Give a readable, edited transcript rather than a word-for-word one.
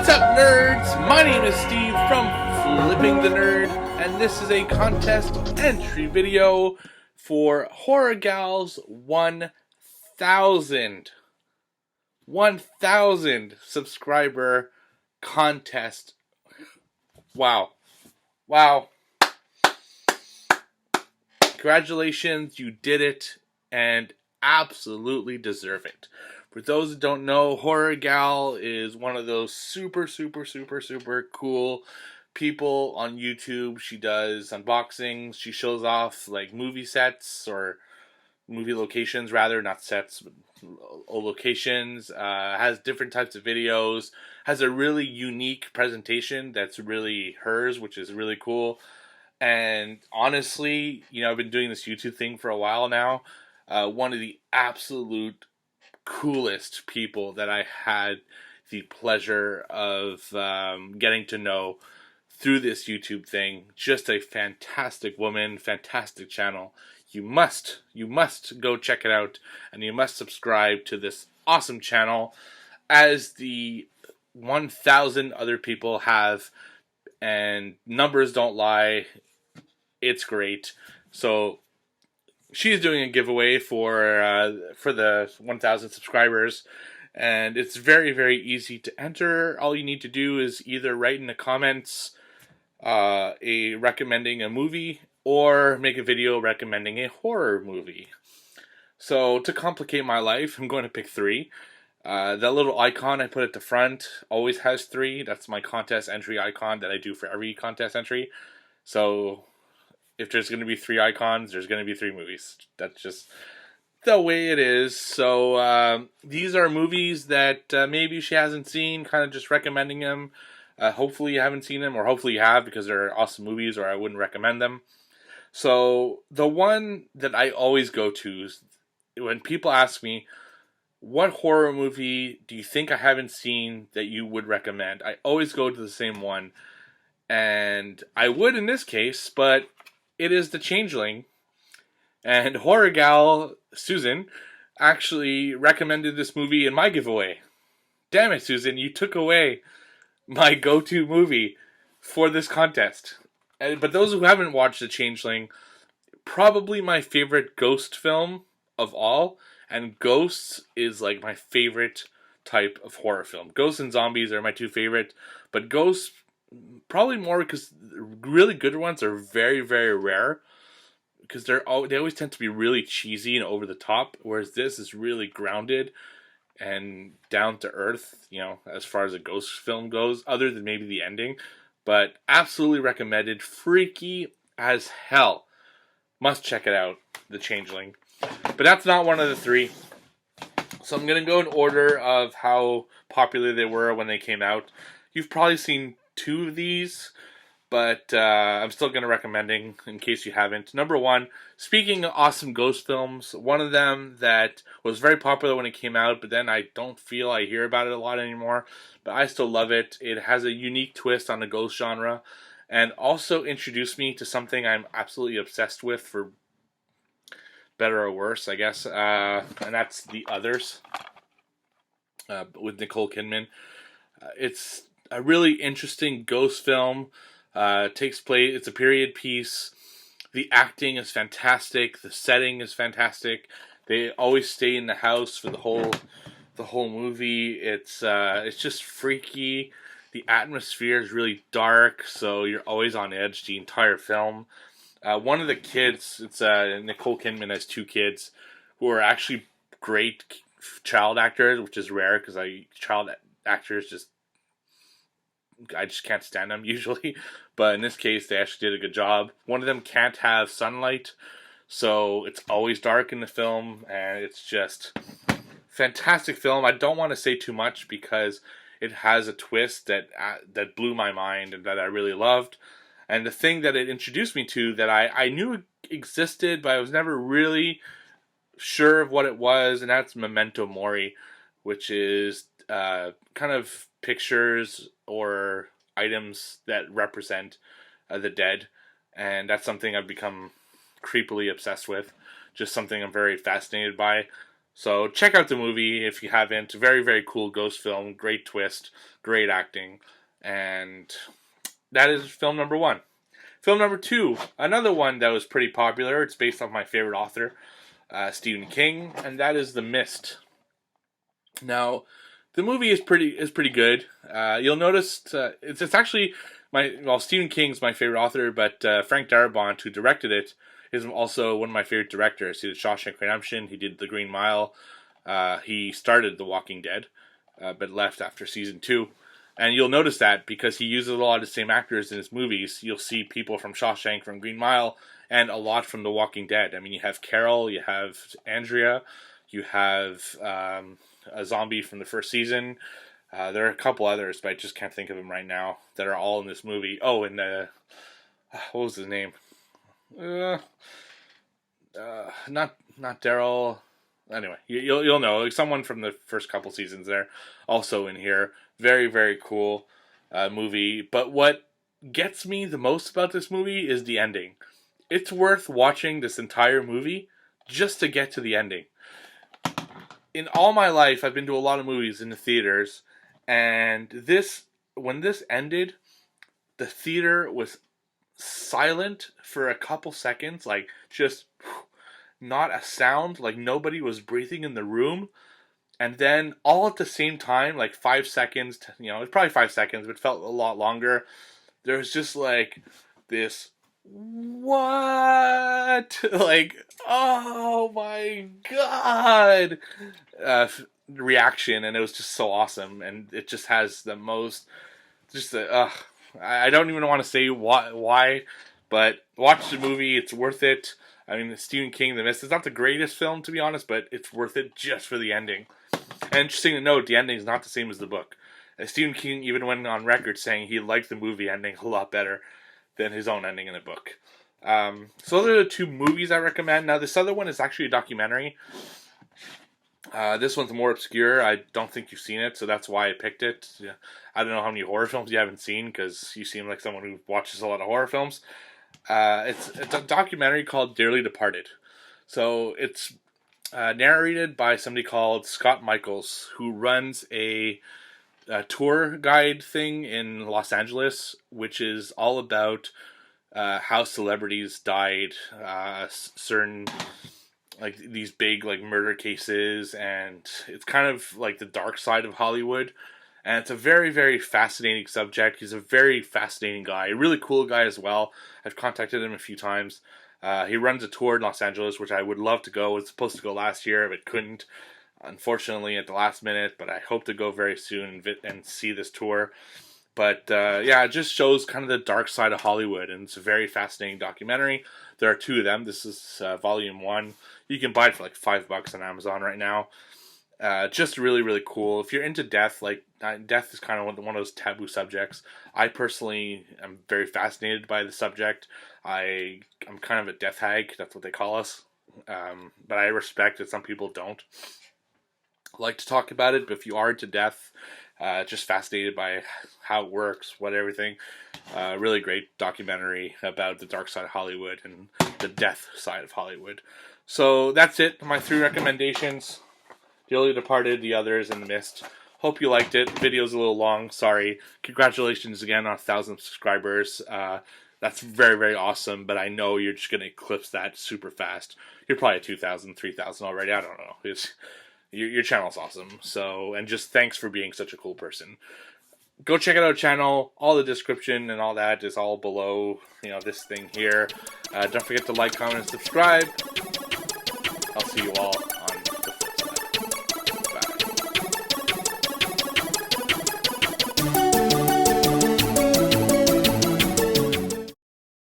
What's up, nerds? My name is Steve from Flipping the Nerd, and this is a contest entry video for HorrorGal's 1,000 subscriber contest. Wow. Congratulations, you did it, and absolutely deserve it. For those that don't know, HorrorGal is one of those super cool people on YouTube. She does unboxings. She shows off like movie sets or movie locations, rather, not sets, but locations. Has different types of videos. Has a really unique presentation that's really hers, which is really cool. And honestly, I've been doing this YouTube thing for a while now. One of the absolute coolest people that I had the pleasure of getting to know through this YouTube thing. Just a fantastic woman, fantastic channel. You must go check it out, and you must subscribe to this awesome channel, as the 1,000 other people have, and numbers don't lie. It's great. So she's doing a giveaway for the 1,000 subscribers, and it's very easy to enter. All you need to do is either write in the comments recommending a movie, or make a video recommending a horror movie. So to complicate my life, I'm going to pick 3. That little icon I put at the front always has 3. That's my contest entry icon that I do for every contest entry. So if there's going to be 3 icons, there's going to be 3 movies. That's just the way it is. So these are movies that maybe she hasn't seen, kind of just recommending them. Hopefully you haven't seen them, or hopefully you have, because they're awesome movies, or I wouldn't recommend them. So the one that I always go to is when people ask me, what horror movie do you think I haven't seen that you would recommend? I always go to the same one. And I would in this case, but it is The Changeling. And HorrorGal Susan actually recommended this movie in my giveaway. Damn it, Susan, you took away my go-to movie for this contest. But those who haven't watched The Changeling, probably my favorite ghost film of all. And ghosts is like my favorite type of horror film. Ghosts and zombies are my 2 favorite, but ghosts probably more because really good ones are very rare, because they always tend to be really cheesy and over the top, whereas this is really grounded and down to earth, as far as a ghost film goes, other than maybe the ending. But absolutely recommended. Freaky as hell. Must check it out, The Changeling. But that's not one of the 3. So I'm going to go in order of how popular they were when they came out. You've probably seen 2 of these, but I'm still going to recommending in case you haven't. Number 1, speaking of awesome ghost films, one of them that was very popular when it came out, but then I don't feel I hear about it a lot anymore, but I still love it. It has a unique twist on the ghost genre, and also introduced me to something I'm absolutely obsessed with, for better or worse, I guess, and that's The Others, with Nicole Kidman. It's a really interesting ghost film. Takes place, it's a period piece. The acting is fantastic. The setting is fantastic. They always stay in the house for the whole movie. It's just freaky. The atmosphere is really dark, so you're always on edge the entire film. One of the kids, it's Nicole Kidman has 2 kids who are actually great child actors, which is rare because child actors I just can't stand them usually. But in this case, they actually did a good job. One of them can't have sunlight, so it's always dark in the film, and it's just fantastic film. I don't want to say too much because it has a twist that blew my mind and that I really loved. And the thing that it introduced me to that I knew existed, but I was never really sure of what it was, and that's Memento Mori, which is kind of pictures or items that represent the dead. And that's something I've become creepily obsessed with. Just something I'm very fascinated by. So check out the movie if you haven't. Very, very cool ghost film. Great twist. Great acting. And that is film number 1. Film number 2, another one that was pretty popular. It's based on my favorite author, Stephen King, and that is The Mist. Now, the movie is pretty good. You'll notice it's actually Stephen King's my favorite author, but Frank Darabont, who directed it, is also one of my favorite directors. He did Shawshank Redemption. He did The Green Mile. He started The Walking Dead, but left after season 2. And you'll notice that because he uses a lot of the same actors in his movies. You'll see people from Shawshank, from Green Mile, and a lot from The Walking Dead. I mean, you have Carol, you have Andrea, you have a zombie from the first season. There are a couple others, but I just can't think of them right now, that are all in this movie. Oh, and what was his name? Not Daryl. Anyway, you'll know. Like, someone from the first couple seasons there, also in here. Very, very cool movie. But what gets me the most about this movie is the ending. It's worth watching this entire movie just to get to the ending. In all my life, I've been to a lot of movies in the theaters, and when this ended, the theater was silent for a couple seconds, like just not a sound, like nobody was breathing in the room. And then all at the same time, like 5 seconds, it was probably 5 seconds, but it felt a lot longer. There was just like this, what? Like, oh my God, reaction. And it was just so awesome. And it just has the most, I don't even want to say why, but watch the movie. It's worth it. I mean, Stephen King, The Mist, is not the greatest film, to be honest, but it's worth it just for the ending. And interesting to note, the ending is not the same as the book. Stephen King even went on record saying he liked the movie ending a lot better than his own ending in the book. So those are the 2 movies I recommend. Now, this other one is actually a documentary. This one's more obscure. I don't think you've seen it, so that's why I picked it. I don't know how many horror films you haven't seen, because you seem like someone who watches a lot of horror films. It's a documentary called Dearly Departed. So it's narrated by somebody called Scott Michaels, who runs a tour guide thing in Los Angeles, which is all about how celebrities died, certain, like, these big, like, murder cases, and it's kind of like the dark side of Hollywood. And it's a very, very fascinating subject. He's a very fascinating guy. A really cool guy as well. I've contacted him a few times. He runs a tour in Los Angeles, which I would love to go. I was supposed to go last year, but couldn't, unfortunately, at the last minute. But I hope to go very soon and see this tour. But it just shows kind of the dark side of Hollywood. And it's a very fascinating documentary. There are 2 of them. This is volume 1. You can buy it for like $5 on Amazon right now. Just really, really cool. If you're into death, like, death is kind of one of those taboo subjects. I personally am very fascinated by the subject. I'm kind of a death hag. That's what they call us. But I respect that some people don't like to talk about it. But if you are into death, just fascinated by how it works, everything. Really great documentary about the dark side of Hollywood and the death side of Hollywood. So that's it. My 3 recommendations. Dearly Departed, The Others, and The Mist. Hope you liked it. The video's a little long. Sorry. Congratulations again on 1,000 subscribers. That's very, very awesome, but I know you're just going to eclipse that super fast. You're probably at 2,000, 3,000 already. I don't know. Your channel's awesome. So, and just thanks for being such a cool person. Go check out our channel. All the description and all that is all below, this thing here. Don't forget to like, comment, and subscribe. I'll see you all